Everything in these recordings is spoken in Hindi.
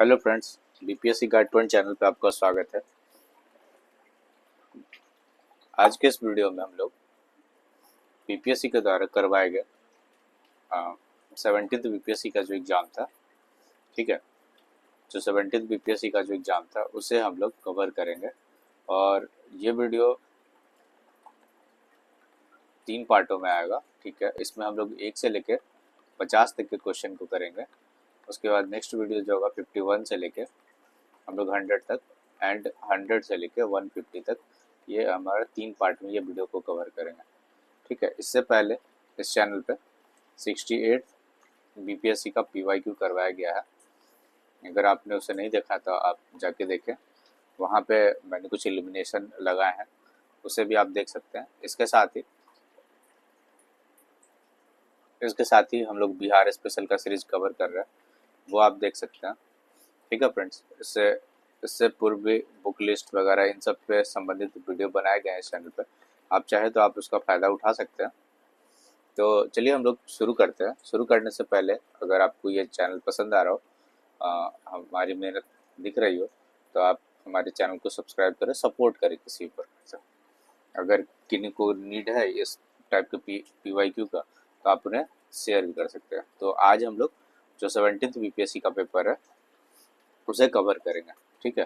Hello friends, BPSC guide point channel पे आपका स्वागत है। आज के इस वीडियो में हम लोग बीपीएससी के द्वारा करवाए गए 17th बीपीएससी का जो एग्ज़ाम था, ठीक है, जो 17th बीपीएससी का जो एग्ज़ाम था उसे हम लोग कवर करेंगे। और ये वीडियो 3 पार्टों में आएगा, ठीक है। इसमें हम लोग 1 से लेकर 50 तक के क्वेश्चन को करेंगे। उसके बाद नेक्स्ट वीडियो जो होगा 51 से लेकर हम लोग 100 तक एंड 100 से लेकर 150 तक, ये हमारा 3 पार्ट में ये वीडियो को कवर करेंगे, ठीक है। इससे पहले इस चैनल पे 68 बीपीएससी का पीवाईक्यू करवाया गया है। अगर आपने उसे नहीं देखा तो आप जाके देखें, वहाँ पे मैंने कुछ एलिमिनेशन लगाए हैं, उसे भी आप देख सकते हैं। इसके साथ ही हम लोग बिहार स्पेशल का सीरीज कवर कर रहे हैं, वो आप देख सकते हैं, ठीक है फ्रेंड्स। इससे पूर्व भी बुक लिस्ट वगैरह इन सब पे संबंधित वीडियो बनाए गए हैं इस चैनल पे, आप चाहे तो आप उसका फ़ायदा उठा सकते हैं। तो चलिए हम लोग शुरू करते हैं। शुरू करने से पहले अगर आपको ये चैनल पसंद आ रहा हो, हमारी मेहनत दिख रही हो, तो आप हमारे चैनल को सब्सक्राइब करें, सपोर्ट करें किसी पर से। अगर किन्हीं को नीड है इस टाइप के पीवाईक्यू का, तो आप उन्हें शेयर भी कर सकते हैं। तो आज हम लोग जो 17th बीपीएससी का पेपर है उसे कवर करेंगे, ठीक है।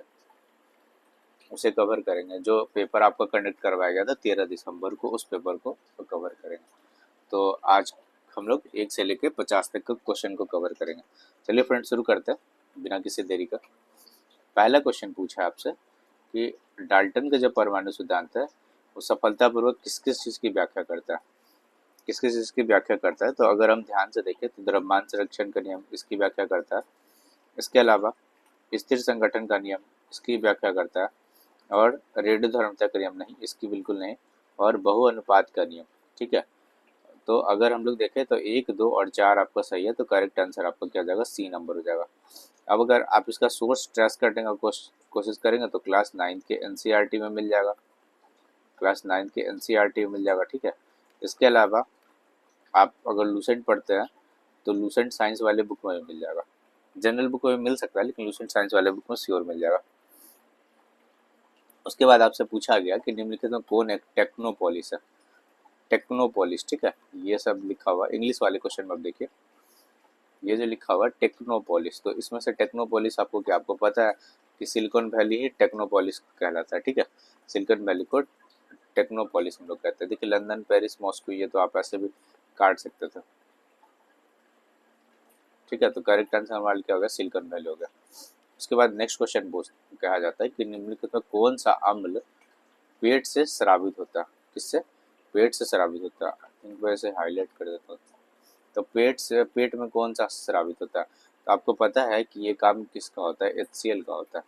उसे कवर करेंगे, जो पेपर आपका कंडक्ट करवाया गया था 13 दिसंबर को, उस पेपर को कवर करेंगे। तो आज हम लोग 1 से लेकर 50 तक के क्वेश्चन को कवर करेंगे। चलिए फ्रेंड्स शुरू करते हैं बिना किसी देरी का। पहला क्वेश्चन पूछा है आपसे कि डाल्टन का जो परमाणु सिद्धांत है वो सफलतापूर्वक किस किस चीज़ की व्याख्या करता है, किस किस चीज़ की व्याख्या करता है। तो अगर हम ध्यान से देखें तो द्रव्यमान संरक्षण का नियम इसकी व्याख्या करता है। इसके अलावा स्थिर संगठन का नियम इसकी व्याख्या करता है, और रेडियोधर्मिता का नियम नहीं, इसकी बिल्कुल नहीं, और बहु अनुपात का नियम, ठीक है। तो अगर हम लोग देखें तो 1, 2 और 4 आपका सही है, तो करेक्ट आंसर आपका क्या हो जाएगा, सी नंबर हो जाएगा। अब अगर आप इसका सोर्स ट्रेस करने का कोशिश करेंगे तो क्लास 9 के एनसीईआरटी में मिल जाएगा, क्लास 9 के एनसीईआरटी में मिल जाएगा, ठीक है। इसके अलावा आप अगर लूसेंट पढ़ते हैं तो लूसेंट साइंस वाले बुक में मिल जाएगा। जनरल बुक में मिल सकता है, लेकिन लूसेंट साइंस वाले बुक में श्योर मिल जाएगा। उसके बाद आपसे पूछा गया कि निम्नलिखित में कौन एक टेक्नोपोलिस है, टेक्नोपोलिस, ठीक है। ये सब लिखा हुआ इंग्लिश वाले क्वेश्चन में, अब देखिए ये जो लिखा हुआ टेक्नोपोलिस, तो इसमें से टेक्नोपोलिस आपको क्या, आपको पता है कि सिलिकॉन वैली ही टेक्नोपोलिस कहलाता है, ठीक है। सिलिकॉन वैली को टेक्नोपोलिस हम लोग कहते हैं। देखिए लंदन, पेरिस, मॉस्को, ये तो आप ऐसे भी काट सकते थे, ठीक है। तो करेक्ट आंसर हमारा क्या होगा, सिलिकॉन वैली हो गया। उसके बाद नेक्स्ट क्वेश्चन कहा जाता है कि निम्नलिखित में कौन सा अम्ल पेट से स्रावित होता है, किससे, पेट से स्रावित होता है। इनको ऐसे हाईलाइट कर देता हूँ। तो पेट में कौन सा स्रावित होता है, तो आपको पता है कि ये काम किसका होता है, HCl का होता है।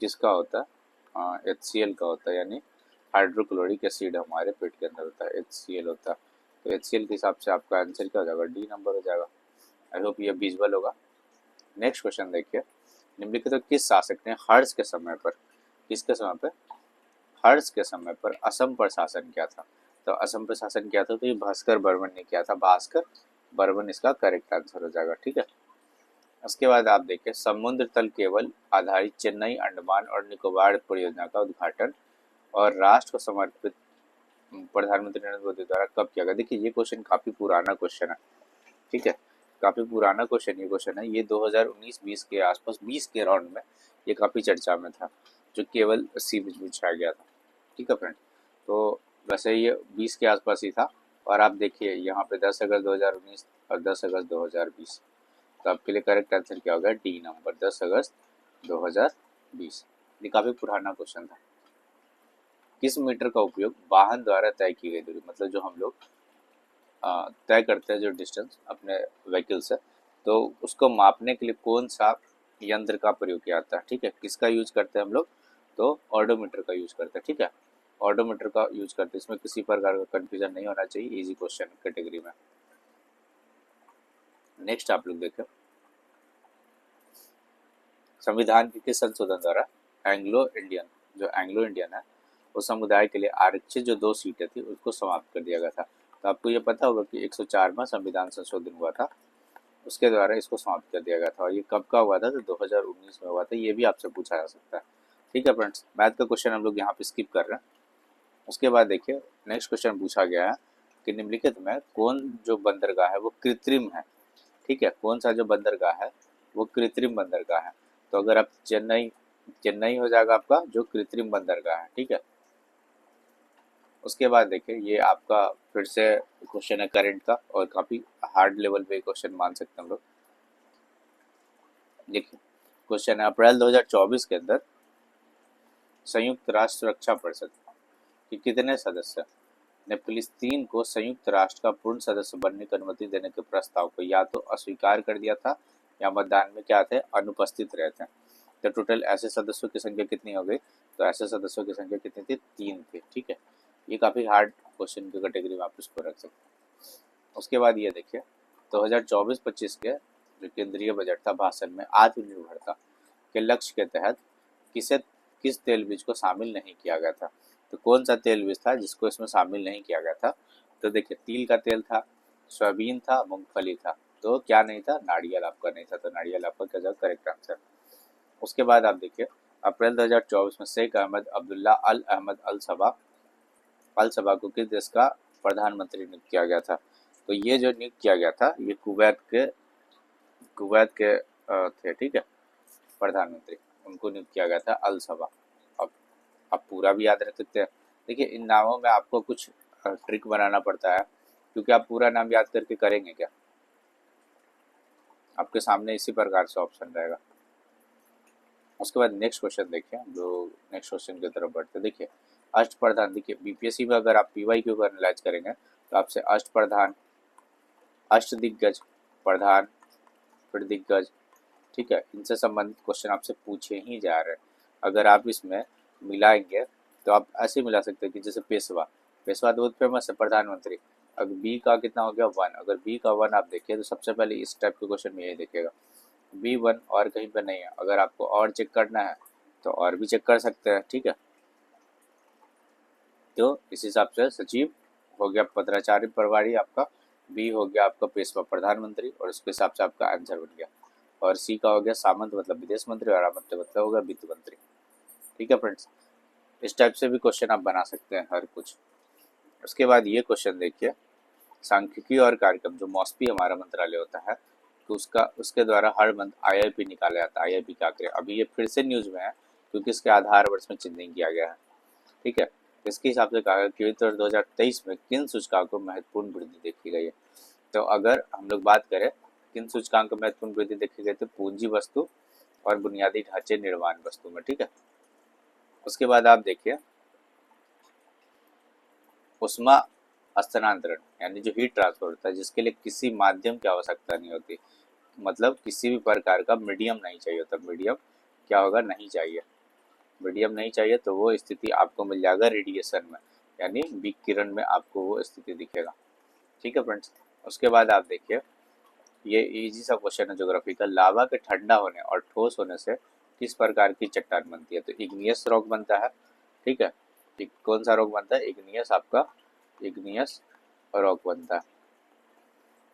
किसका होता है, HCl का होता है, यानी हाइड्रोक्लोरिक एसिड हमारे पेट के अंदर होता है, HCl होता है। तो HCl के हिसाब से आपका आंसर क्या हो जाएगा, डी नंबर हो जाएगा। आई होप ये विजुअल होगा। नेक्स्ट क्वेश्चन देखिए, निम्नलिखित तो किस शासक ने हर्ष के समय पर, किसके समय पर, हर्ष के समय पर असम पर शासन किया था। तो असम पर शासन किया था तो ये भास्कर बर्मन ने किया था, भास्कर बर्मन इसका करेक्ट आंसर हो जाएगा, ठीक है। उसके बाद आप देखिए, समुद्र तल केबल आधारित चेन्नई अंडमान और निकोबार परियोजना का उद्घाटन और राष्ट्र को समर्पित प्रधानमंत्री नरेंद्र मोदी द्वारा कब किया गया। देखिए ये क्वेश्चन काफी पुराना क्वेश्चन है, ठीक है। काफी पुराना क्वेश्चन ये 2019-20 के आसपास, 20 के राउंड में ये काफी चर्चा में था, जो केवल सी बीच में छाया गया था, ठीक है फ्रेंड। तो वैसे ये 20 के आसपास ही था। और आप देखिए यहाँ पे 10 अगस्त 2019 और 10 अगस्त 2020, तो आपके लिए करेक्ट आंसर क्या होगा, डी नंबर, 10 अगस्त 2020। ये काफ़ी पुराना क्वेश्चन था। किस मीटर का उपयोग वाहन द्वारा तय की गई दूरी, मतलब जो हम लोग तय करते हैं जो डिस्टेंस अपने व्हीकल से, तो उसको मापने के लिए कौन सा यंत्र का प्रयोग किया जाता है, ठीक है। किसका यूज करते हैं हम लोग, तो ऑडोमीटर का यूज करते हैं, ठीक है। ऑडोमीटर का यूज करते हैं, इसमें किसी प्रकार का कंफ्यूजन नहीं होना चाहिए, इजी क्वेश्चन कैटेगरी में। नेक्स्ट आप लोग देखें, संविधान के किस संशोधन द्वारा एंग्लो इंडियन है उस समुदाय के लिए आरक्षित जो 2 सीटें थी उसको समाप्त कर दिया गया था। तो आपको ये पता होगा कि 104वां संविधान संशोधन हुआ था, उसके द्वारा इसको समाप्त कर दिया गया था। और ये कब का हुआ था? तो 2019 में हुआ था। ये भी आपसे पूछा जा सकता है। ठीक है फ्रेंड्स, मैथ का क्वेश्चन हम लोग यहाँ पे स्किप कर रहे हैं। उसके बाद देखिए नेक्स्ट क्वेश्चन पूछा गया है कि निम्नलिखित में कौन जो बंदरगाह है वो कृत्रिम है। ठीक है, कौन सा जो बंदरगाह है वो कृत्रिम बंदरगाह है। तो अगर आप चेन्नई हो जाएगा आपका जो कृत्रिम बंदरगाह है। ठीक है, उसके बाद देखिए ये आपका फिर से क्वेश्चन है करंट का और काफ़ी हार्ड लेवल पे क्वेश्चन मान सकते हैं हम लोग। देखिए क्वेश्चन है अप्रैल 2024 के अंदर संयुक्त राष्ट्र सुरक्षा परिषद के कितने सदस्य ने फिलिस्तीन को संयुक्त राष्ट्र का पूर्ण सदस्य बनने की अनुमति देने के प्रस्ताव को या तो अस्वीकार कर दिया था या मतदान में क्या थे, अनुपस्थित रहे थे। तो टोटल ऐसे सदस्यों की संख्या कितनी हो गई? तो ऐसे सदस्यों की संख्या कितनी थी? 3 थी। ठीक है, ये काफ़ी हार्ड क्वेश्चन की कैटेगरी में आप इसको रख सकते हैं। उसके बाद ये देखिए 2024-25 के जो केंद्रीय बजट था भाषण में आत्मनिर्भरता के लक्ष्य के तहत किस तेल बीज को शामिल नहीं किया गया था। तो कौन सा तेल बीज था जिसको इसमें शामिल नहीं किया गया था? तो देखिए तिल का तेल था, सोयाबीन था, मूंगफली था। तो क्या नहीं था? नारियल आपका नहीं था। तो नारियल आपका क्या जाएगा? Correct answer. उसके बाद आप देखिए अप्रैल 2024 में शेख अहमद अब्दुल्ला अल अहमद अल सबा को किस देश का प्रधानमंत्री नियुक्त किया गया था? तो ये जो नियुक्त किया गया था ये कुवैत के थे। ठीक है, प्रधानमंत्री उनको नियुक्त किया गया था अल सबा। अब आप पूरा भी याद रख सकते हैं। देखिए इन नामों में आपको कुछ ट्रिक बनाना पड़ता है क्योंकि आप पूरा नाम याद करके करेंगे क्या? आपके सामने इसी प्रकार से ऑप्शन रहेगा। उसके बाद नेक्स्ट क्वेश्चन देखिए, जो नेक्स्ट क्वेश्चन की तरफ बढ़ते देखिए अष्टप्रधान। देखिए बीपीएससी में अगर आप पीवाईक्यू को एनालाइज करेंगे तो आपसे अष्टप्रधान, अष्टदिग्गज, प्रधान, फिर दिग्गज, ठीक है, इनसे संबंधित क्वेश्चन आपसे पूछे ही जा रहे हैं। अगर आप इसमें मिलाएंगे तो आप ऐसे मिला सकते हैं कि जैसे पेशवा तो बहुत फेमस है, प्रधानमंत्री। अगर बी का कितना हो गया? 1। अगर बी का 1 आप देखिए तो सबसे पहले इस टाइप के क्वेश्चन में यही देखिएगा B1 और कहीं पर नहीं है। अगर आपको और चेक करना है तो और भी चेक कर सकते हैं। ठीक है, तो इस हिसाब से सचिव हो गया पत्राचार्य प्रभारी आपका, बी हो गया आपका पेशवा प्रधानमंत्री और उसके हिसाब से आपका आंसर बन गया। और सी का हो गया सामंत मतलब विदेश मंत्री और आमंत्र मतलब होगा वित्त मंत्री। ठीक है फ्रेंड्स, इस टाइप से भी क्वेश्चन आप बना सकते हैं हर कुछ। उसके बाद ये क्वेश्चन देखिए सांख्यिकी और कार्यक्रम जो मॉस्पी हमारा मंत्रालय होता है तो उसके द्वारा हर मंथ आईआईपी निकाला जाता है। आईआईपी क्या करे? अभी ये फिर से न्यूज में है क्योंकि इसके आधार वर्ष में चिन्हित किया गया है। ठीक है, इसके हिसाब से कहा गया कि वित्त वर्ष 2023 में किन सूचकांकों में महत्वपूर्ण वृद्धि देखी गई है। तो अगर हम लोग बात करें किन सूचकांक में महत्वपूर्ण वृद्धि देखी गई तो पूंजी वस्तु और बुनियादी ढांचे निर्माण वस्तु में। ठीक है, उसके बाद आप देखिए उष्मा हस्तांतरण यानी जो हीट ट्रांसफर होता है जिसके लिए किसी माध्यम की आवश्यकता नहीं होती, मतलब किसी भी प्रकार का मीडियम नहीं चाहिए होता। मीडियम क्या होगा? नहीं चाहिए। मीडियम नहीं चाहिए तो वो स्थिति आपको मिल जाएगा रेडिएशन में, यानी विकिरण में आपको वो स्थिति दिखेगा। ठीक है फ्रेंड्स, उसके बाद आप देखिए ये इजी सा क्वेश्चन है ज्योग्राफी का। लावा के ठंडा होने और ठोस होने से किस प्रकार की चट्टान बनती है? तो इग्नियस रॉक बनता है। ठीक है, कौन सा रॉक बनता है? इग्नियस आपका इग्नियस रॉक बनता है।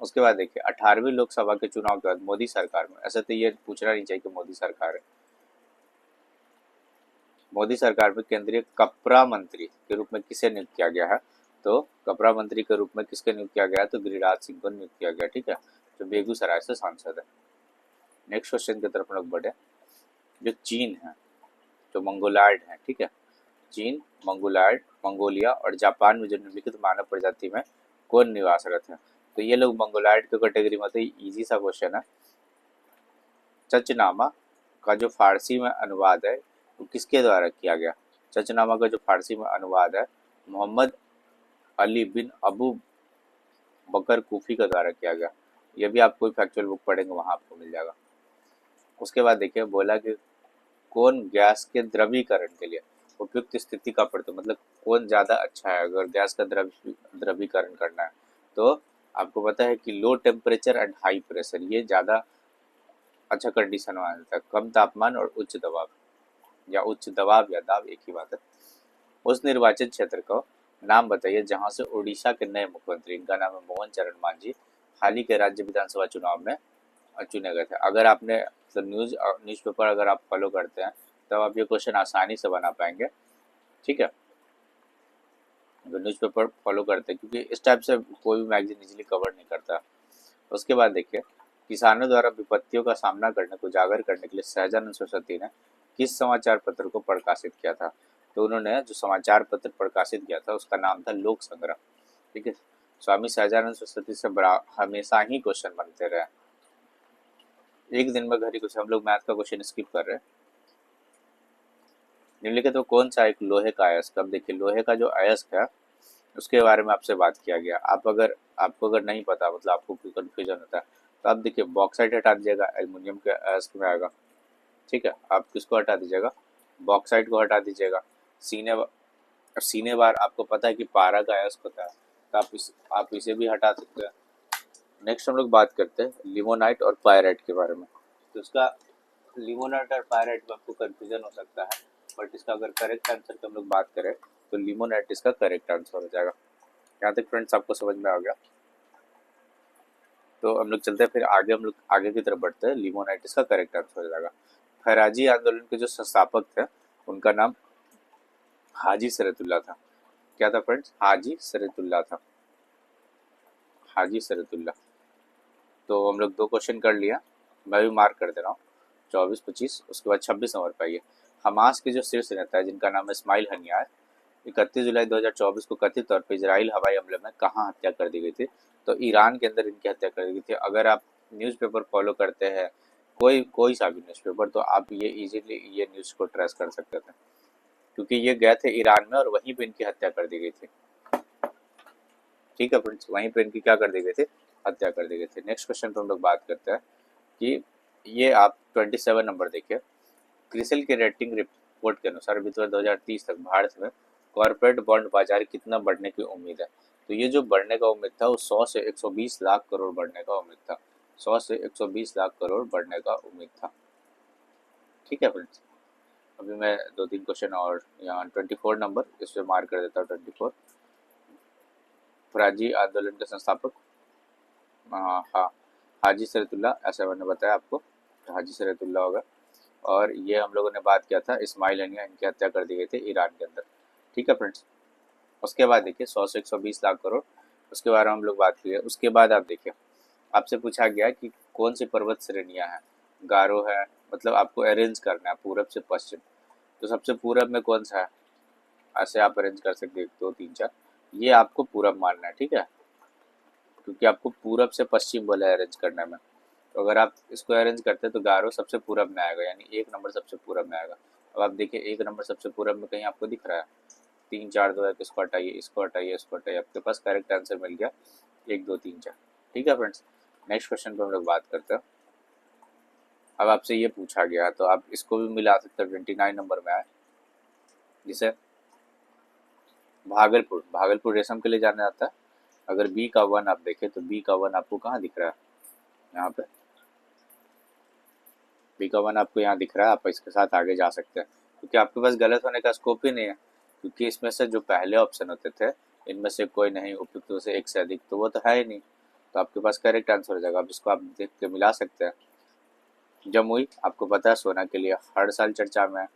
उसके बाद देखिए 18वीं लोकसभा के चुनाव के बाद मोदी सरकार में, ऐसे तो ये पूछना नहीं चाहिए कि मोदी सरकार है, मोदी सरकार में केंद्रीय कपड़ा मंत्री के रूप में किसे नियुक्त किया गया है? तो कपड़ा मंत्री के रूप में किसके नियुक्त किया गया है? तो गिरिराज सिंह को नियुक्त किया गया। ठीक है, जो बेगूसराय से सांसद है। नेक्स्ट क्वेश्चन की तरफ लोग बढ़े। जो चीन है, जो मंगोलायड है, ठीक है, चीन, मंगोलायड, मंगोलिया और जापान में जो निम्नलिखित मानव प्रजाति में कौन निवासरत है? तो ये लोग मंगोलायड की कैटेगरी में थे। इजी सा क्वेश्चन है। चचनामा का जो फारसी में अनुवाद है वो किसके द्वारा किया गया? चचनामा का जो फारसी में अनुवाद है मोहम्मद अली बिन अबू बकर कूफी के द्वारा किया गया। ये भी आप कोई फैक्चुअल बुक पढ़ेंगे वहाँ आपको मिल जाएगा। उसके बाद देखिए बोला कि कौन गैस के द्रवीकरण के लिए उपयुक्त स्थिति का प्रति, मतलब कौन ज़्यादा अच्छा है अगर गैस का द्रवीकरण करना है? तो आपको पता है कि low temperature and high pressure ये ज़्यादा अच्छा कंडीशन माना जाता है। कम तापमान और उच्च दबाव या उच्च दबाव या दाब एक ही बात है। उस निर्वाचन क्षेत्र का नाम बताइए जहां से उड़ीसा के नए मुख्यमंत्री, इनका नाम है मोहन चरण मांझी, हाल ही के राज्य विधानसभा चुनाव में चुने गए थे। अगर आपने मतलब न्यूज़पेपर अगर आप फॉलो करते हैं तब आप ये क्वेश्चन आसानी से बना पाएंगे। ठीक है, तो न्यूज़पेपर फॉलो करते हैं क्योंकि इस टाइप से कोई भी मैगजीन इजीली कवर नहीं करता। उसके बाद देखिए, किसानों द्वारा विपत्तियों का सामना करने को उजागर करने के लिए सहजानंद सरस्वती ने किस समाचार पत्र को प्रकाशित किया था? तो उन्होंने जो समाचार पत्र प्रकाशित किया था उसका नाम था लोक संग्रह। ठीक है, स्वामी सहजानंद सरस्वती से बड़ा हमेशा ही क्वेश्चन बनते रहे। एक दिन में घड़ी कुछ हम लोग मैथ का क्वेश्चन स्किप कर रहे हैं। निम्नलिखित में कौन सा एक लोहे का अयस्क? अब देखिए, लोहे का जो अयस्क है उसके बारे में आपसे बात किया गया। आपको अगर नहीं पता, मतलब आपको कोई कन्फ्यूजन होता है, तो आप देखिए बॉक्साइट हटा दीजिएगा, एल्युमिनियम के अयस्क में आएगा। ठीक है, आप किसको हटा दीजिएगा? बॉक्साइट को हटा दीजिएगा। सीने बार आपको पता है कि पारा का अयस्क होता है, तो आप इसे भी हटा सकते हैं। नेक्स्ट हम लोग बात करते हैं लिमोनाइट और पायराइट के बारे में। तो इसका लिमोनाइट और पायराइट में आपको कंफ्यूजन हो सकता है, बट इसका अगर करेक्ट आंसर की हम लोग बात करें तो लिमोनाइट इसका करेक्ट आंसर हो जाएगा। यहाँ तक फ्रेंड्स आपको समझ में आ गया? तो हम लोग चलते हैं फिर आगे, हम लोग आगे की तरफ बढ़ते हैं। लिमोनाइट इसका करेक्ट आंसर हो जाएगा। खैराजी आंदोलन के जो संस्थापक थे उनका नाम हाजी सरतुल्ला था। क्या था फ्रेंड्स? हाजी सरतुल्ला था, हाजी सरतुल्ला। तो हम लोग 2 क्वेश्चन कर लिया, मैं भी मार्क कर दे रहा हूँ। 24-25, उसके बाद 26 नंबर पे आइए। हमास के जो शीर्ष नेता है जिनका नाम है इस्माइल हनिया है, 31 जुलाई 2024 को कथित तौर पर इजराइल हवाई हमले में कहाँ हत्या कर दी गई थी? तो ईरान के अंदर इनकी हत्या कर दी गई थी। अगर आप न्यूज़पेपर फॉलो करते हैं, कोई कोई सा भी न्यूज़पेपर, तो आप ये इजीली ये न्यूज़ को ट्रेस कर सकते थे, क्योंकि ये गए थे ईरान में और वहीं पे इनकी हत्या कर दी गई थी। ठीक है फ्रेंड्स, वहीं पे इनकी क्या कर दी गई थी? हत्या कर दी गई थी। नेक्स्ट क्वेश्चन पे हम लोग बात करते हैं कि ये आप 27 नंबर देखिए। क्रिसिल की रेटिंग रिपोर्ट के अनुसार वित्त वर्ष 2030 तक भारत में कॉर्पोरेट बॉन्ड बाजार कितना बढ़ने की उम्मीद है? तो ये जो बढ़ने का उम्मीद था वो 100 से 120 लाख करोड़ बढ़ने का उम्मीद था। 100 से 120 लाख करोड़ बढ़ने का उम्मीद था। ठीक है फ्रेंड्स, अभी मैं 2-3 क्वेश्चन और यहाँ 24 नंबर इस पर मार्क कर देता हूँ। 24, फराजी आंदोलन के संस्थापक, हाँ, हाजी सरतुल्ला, ऐसा मैंने बताया आपको, तो हाजी सरतुल्ला होगा। और ये हम लोगों ने बात किया था इस्माइल हनिया, इनकी हत्या कर दी गई थी ईरान के अंदर। ठीक है फ्रेंड्स, उसके बाद देखिए 100 से 120 लाख करोड़, उसके बारे में हम लोग बात किए। उसके बाद आप देखिए, आपसे पूछा गया कि कौन सी पर्वत श्रेणियाँ हैं? गारो है, मतलब आपको अरेंज करना है पूरब से पश्चिम। तो सबसे पूरब में कौन सा है? ऐसे आप अरेंज कर सकते हैं 1 2 3 4, ये आपको पूरब मानना है। ठीक है, क्योंकि आपको पूरब से पश्चिम बोला है अरेंज करने में। तो अगर आप इसको अरेंज करते हैं तो गारो सबसे पूरब में आएगा, यानी 1 नंबर सबसे पूरब में आएगा। अब आप देखिए 1 नंबर सबसे पूरब में कहीं आपको दिख रहा है? 3 4 2 1, इसको हटाइए, इसको हटाइए, इसको हटाइए, आपके पास करेक्ट आंसर मिल गया 1 2 3 4। ठीक है फ्रेंड्स, नेक्स्ट क्वेश्चन पर हम लोग बात करते हैं। अब आपसे ये पूछा गया तो आप इसको भी मिला सकते हैं, 29 नंबर में आए, जिसे भागलपुर रेशम के लिए जाना जाता है। अगर बी का 1 आप देखें तो बी का 1 आपको कहाँ दिख रहा है? यहाँ पे बी का 1 आपको यहाँ दिख रहा है। आप इसके साथ आगे जा सकते हैं, क्योंकि आपके पास गलत होने का स्कोप ही नहीं है, क्योंकि इसमें से जो पहले ऑप्शन होते थे इनमें से कोई नहीं, उपयुक्तों से एक से अधिक, तो वो तो है ही नहीं। तो आपके पास करेक्ट आंसर हो जाएगा। अब इसको आप देख के मिला सकते हैं। जमुई आपको पता है सोना के लिए हर साल चर्चा में है।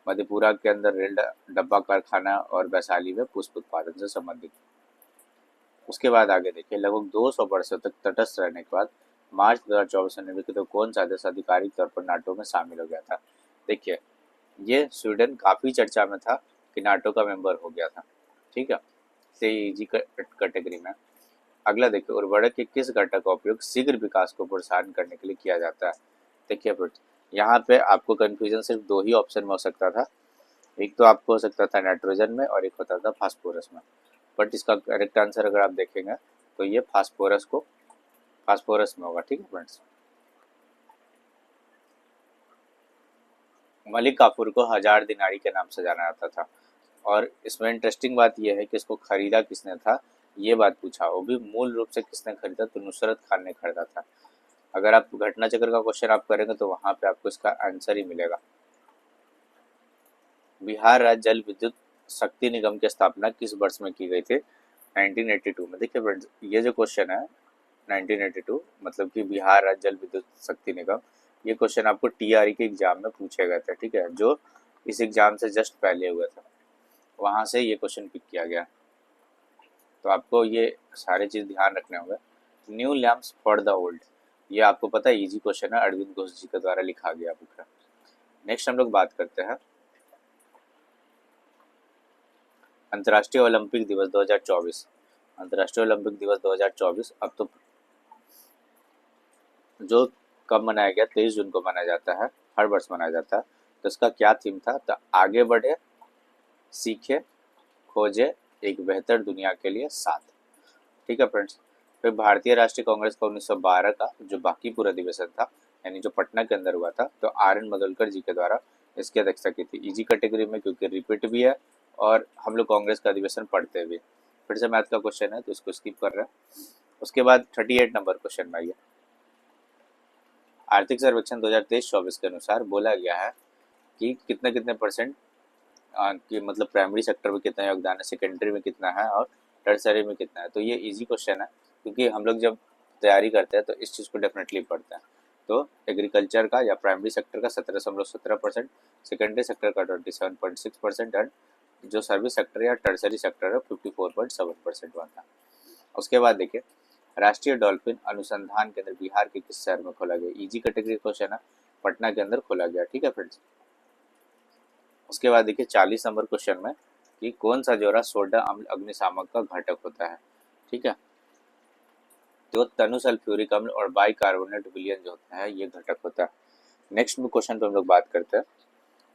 मधेपुरा के अंदर रेल डब्बा कारखाना और वैशाली में पुष्प उत्पादन से संबंधित। उसके बाद आगे देखिए, लगभग 200 वर्षों तक तटस्थ रहने के बाद मार्च 2024 में निम्नलिखित में कौन सा देश आधिकारिक तौर पर नाटो में शामिल हो गया था? देखिए, ये स्वीडन काफ़ी चर्चा में था कि नाटो का मेंबर हो गया था। ठीक है, से इजी कैटेगरी में। अगला देखिए, उर्वरक के किस घटक का उपयोग शीघ्र विकास को प्रोत्साहन करने के लिए किया जाता है? देखिए फ्रेंड्स, यहाँ पे आपको कन्फ्यूजन सिर्फ 2 ही ऑप्शन में हो सकता था। एक तो आपको हो सकता था नाइट्रोजन में और एक होता था फास्फोरस में, बट इसका करेक्ट आंसर अगर आप देखेंगे तो ये फास्फोरस में होगा। ठीक है फ्रेंड्स, मलिक काफूर को 1000 दिनारी के नाम से जाना जाता था, और इसमें इंटरेस्टिंग बात यह है कि इसको खरीदा किसने था, ये बात पूछा, वो भी मूल रूप से किसने खरीदा? तो नुसरत खान ने खरीदा था। अगर आप घटना चक्र का क्वेश्चन आप करेंगे तो वहाँ पे आपको इसका आंसर ही मिलेगा। बिहार राज्य जल विद्युत शक्ति निगम की स्थापना किस वर्ष में की गई थी? 1982 में। देखिए फ्रेंड्स, ये जो क्वेश्चन है 1982 मतलब कि बिहार राज्य जल विद्युत शक्ति निगम। ये क्वेश्चन आपको टीआरई के एग्जाम में पूछे गए थे, ठीक है, जो इस एग्जाम से जस्ट पहले हुआ था, वहाँ से ये क्वेश्चन पिक किया गया। तो आपको ये सारे चीज़ ध्यान रखने होंगे। New lamps for the old, ये आपको पता है इजी क्वेश्चन है, अरविंद घोष जी के द्वारा लिखा गया बुक है। नेक्स्ट हम लोग बात करते हैं अंतर्राष्ट्रीय ओलंपिक दिवस 2024। अंतर्राष्ट्रीय ओलंपिक दिवस 2024 अब तो जो कब मनाया गया, 23 जून को मनाया जाता है, हर वर्ष मनाया जाता है। तो इसका क्या थीम था, तो आगे बढ़े, सीखे, खोजे, एक बेहतर दुनिया के लिए साथ। ठीक है फ्रेंड्स। फिर भारतीय राष्ट्रीय कांग्रेस का 1912 का जो बांकीपुर अधिवेशन था, यानी जो पटना के अंदर हुआ था, तो आर एन मदोलकर जी के द्वारा इसकी अध्यक्षता की थी। इजी कैटेगरी में क्योंकि रिपीट भी है और हम लोग कांग्रेस का अधिवेशन पढ़ते भी। फिर से मैथ का क्वेश्चन है तो इसको स्किप कर रहे हैं। उसके बाद 38 नंबर क्वेश्चन में आइए। आर्थिक सर्वेक्षण 2023-24 के अनुसार बोला गया है कि कितने कितने परसेंट कि मतलब प्राइमरी सेक्टर में कितना योगदान है, सेकेंडरी में कितना है और टर्सरी में कितना है। तो ये इजी क्वेश्चन है क्योंकि हम लोग जब तैयारी करते हैं तो इस चीज़ को डेफिनेटली पढ़ते हैं। तो एग्रीकल्चर का या प्राइमरी सेक्टर का 17.17%, सेकेंडरी सेक्टर का 27.6% एंड जो सर्विस सेक्टर या टर्सरी सेक्टर है 54.7% हुआ था। उसके बाद देखिए राष्ट्रीय डॉल्फिन अनुसंधान केंद्र बिहार के किस शहर में खोला गया। इजी कैटेगरी क्वेश्चन है, पटना के अंदर खोला गया। ठीक है फ्रेंड्स। उसके बाद देखिए 40 नंबर क्वेश्चन में कि कौन सा जोड़ा सोडा अम्ल अग्निशामक का घटक होता है। ठीक है, तो तनु सल्फ्यूरिक अम्ल और बाइकार्बोनेट विलयन जो होता है ये घटक होता है। नेक्स्ट में क्वेश्चन पे हम लोग बात करते हैं,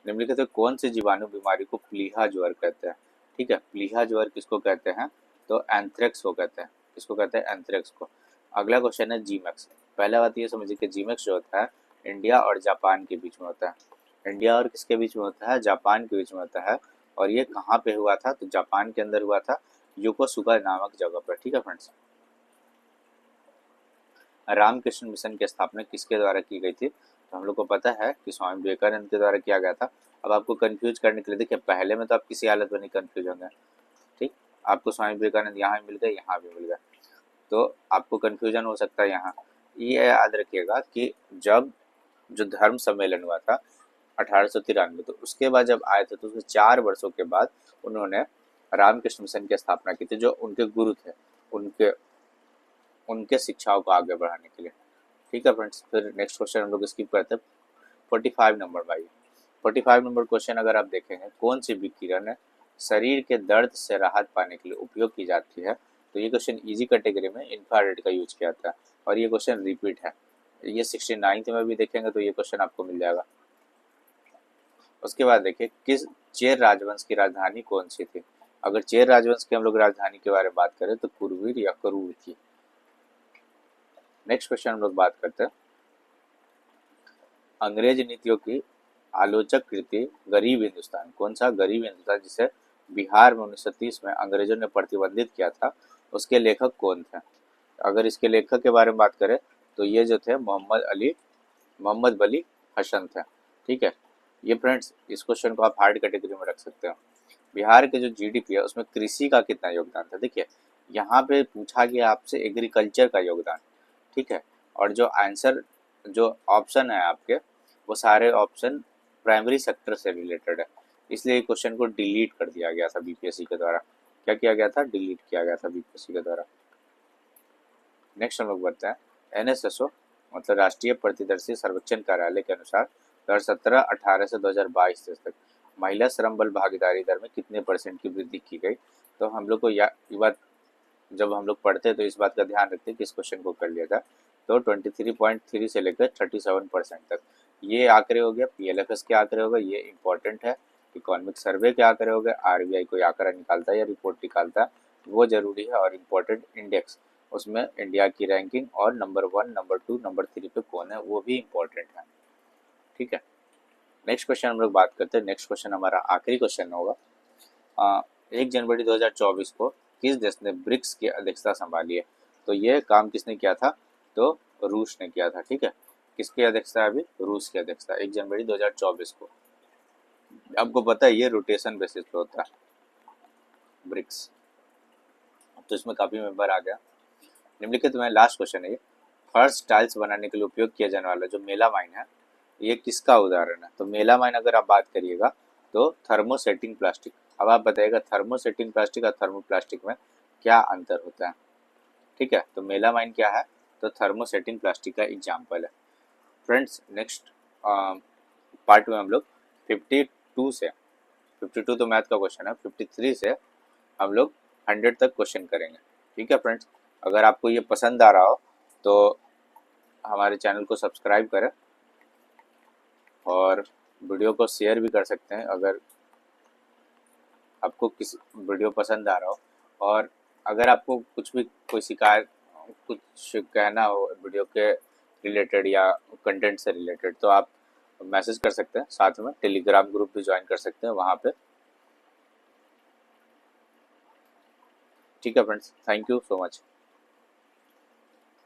निम्नलिखित कौन से जीवाणु बीमारी को प्लीहा ज्वर कहते हैं। ठीक है, प्लीहा ज्वर किसको कहते हैं, तो एंथ्रेक्स को कहते हैं। किसको कहते हैं, एंथ्रेक्स को। अगला क्वेश्चन है जीमैक्स। पहला बात ये समझिए कि जीमैक्स जो होता है इंडिया और जापान के बीच में होता है। इंडिया और किसके बीच में होता है, जापान के बीच में होता है। और ये कहाँ पे हुआ था, तो जापान के अंदर हुआ था, योकोसुका नामक जगह पर। ठीक है फ्रेंड्स। रामकृष्ण मिशन की स्थापना किसके द्वारा की गई थी, तो हम लोग को पता है कि स्वामी विवेकानंद के द्वारा किया गया था। अब आपको कंफ्यूज करने के लिए देखिए पहले में तो आप किसी हालत में नहीं कंफ्यूज होंगे। ठीक, आपको स्वामी विवेकानंद यहाँ भी मिल गए, यहाँ भी मिल गए, तो आपको कंफ्यूजन हो सकता है यहाँ। ये याद रखिएगा कि जब जो धर्म सम्मेलन हुआ था 1893, तो उसके बाद जब आए थे तो उसके 4 वर्षों के बाद उन्होंने रामकृष्ण मिशन की स्थापना की थी, जो उनके गुरु थे, उनके उनके शिक्षाओं को आगे बढ़ाने के लिए। ठीक है फ्रेंड्स। फिर नेक्स्ट क्वेश्चन हम लोग स्किप करते हैं। 45 नंबर भाई, 45 नंबर क्वेश्चन अगर आप देखेंगे, कौन सी विकिरण शरीर के दर्द से राहत पाने के लिए उपयोग की जाती है, तो ये क्वेश्चन इजी कैटेगरी में इंफ्रारेड का यूज किया था है और ये क्वेश्चन रिपीट है। ये 69th में भी देखेंगे तो ये क्वेश्चन आपको मिल जाएगा। उसके बाद देखिए किस चेर राजवंश की राजधानी कौन सी थी। अगर चेर राजवंश की हम लोग राजधानी के बारे में बात करें तो कुरवीर या करूर थी। नेक्स्ट क्वेश्चन हम लोग बात करते हैं अंग्रेज नीतियों की आलोचक कृति गरीब हिंदुस्तान। कौन सा, गरीब हिंदुस्तान, जिसे बिहार में 1930 में अंग्रेजों ने प्रतिबंधित किया था, उसके लेखक कौन थे। अगर इसके लेखक के बारे में बात करें तो ये जो थे मोहम्मद वली हसन थे। ठीक है, ये फ्रेंड्स इस क्वेश्चन को आप हार्ड कैटेगरी में रख सकते हो। बिहार के जो जीडीपी है उसमें कृषि का कितना योगदान था। देखिए यहाँ पे पूछा गया आपसे एग्रीकल्चर का योगदान। ठीक है, और जो आंसर जो ऑप्शन है आपके वो सारे ऑप्शन प्राइमरी सेक्टर से रिलेटेड है, इसलिए क्वेश्चन को डिलीट कर दिया गया था बीपीएससी के द्वारा। क्या किया गया था, डिलीट किया गया था बीपीएससी के द्वारा। नेक्स्ट हम लोग बढ़ते हैं एनएसएसओ मतलब राष्ट्रीय प्रतिदर्शी सर्वेक्षण कार्यालय के अनुसार 2017-18 से 2022 तक महिला श्रम बल भागीदारी दर में कितने परसेंट की वृद्धि की गई। तो हम लोग को ये बात जब हम लोग पढ़ते हैं तो इस बात का ध्यान रखते हैं कि इस क्वेश्चन को कर लिया जाए। तो 23.3 से लेकर 37% तक ये आंकड़े हो गए, पीएलएफएस के आंकड़े हो गए, ये इंपॉर्टेंट है। इकोनॉमिक सर्वे के आंकड़े हो गए, आरबीआई कोई आंकड़ा निकालता है या रिपोर्ट निकालता है वो जरूरी है, और इम्पोर्टेंट इंडेक्स उसमें इंडिया की रैंकिंग और नंबर 1, नंबर 2, नंबर 3 पे कौन है वो भी इम्पोर्टेंट है। ठीक है, नेक्स्ट क्वेश्चन हम लोग बात करते हैं। नेक्स्ट क्वेश्चन हमारा आखिरी क्वेश्चन होगा 1 जनवरी 2024 को किस देश ने ब्रिक्स की अध्यक्षता संभाली है। तो ये काम किसने किया था, तो रूस ने किया था। ठीक है, किसकी अध्यक्षता है अभी, रूस की अध्यक्षता 1 जनवरी 2024 को। आपको पता है ये रोटेशन बेसिस पे होता है ब्रिक्स, तो इसमें काफी मेंबर आ गया। निम्नलिखित में लास्ट क्वेश्चन है, फर्श टाइल्स बनाने के लिए उपयोग किया जाने वाला जो मेलामाइन है ये किसका उदाहरण है? तो मेलामाइन अगर आप बात करिएगा तो थर्मोसेटिंग प्लास्टिक। अब आप बताइएगा थर्मोसेटिंग प्लास्टिक और थर्मोप्लास्टिक में क्या अंतर होता है? ठीक है, तो मेलामाइन क्या है? तो थर्मोसेटिंग प्लास्टिक का एग्जाम्पल है। फ्रेंड्स नेक्स्ट पार्ट में हम लोग 52 से 52 तो मैथ का क्वेश्चन है, 53 से हम लोग 100 तक क्वेश्चन करेंगे। ठीक है फ्रेंड्स, अगर आपको ये पसंद आ रहा हो तो हमारे चैनल को सब्सक्राइब करें और वीडियो को शेयर भी कर सकते हैं अगर आपको किसी वीडियो पसंद आ रहा हो। और अगर आपको कुछ भी कोई शिकायत कुछ कहना हो वीडियो के रिलेटेड या कंटेंट से रिलेटेड तो आप मैसेज कर सकते हैं, साथ में टेलीग्राम ग्रुप भी ज्वाइन कर सकते हैं वहाँ पे। ठीक है friends, thank you so much.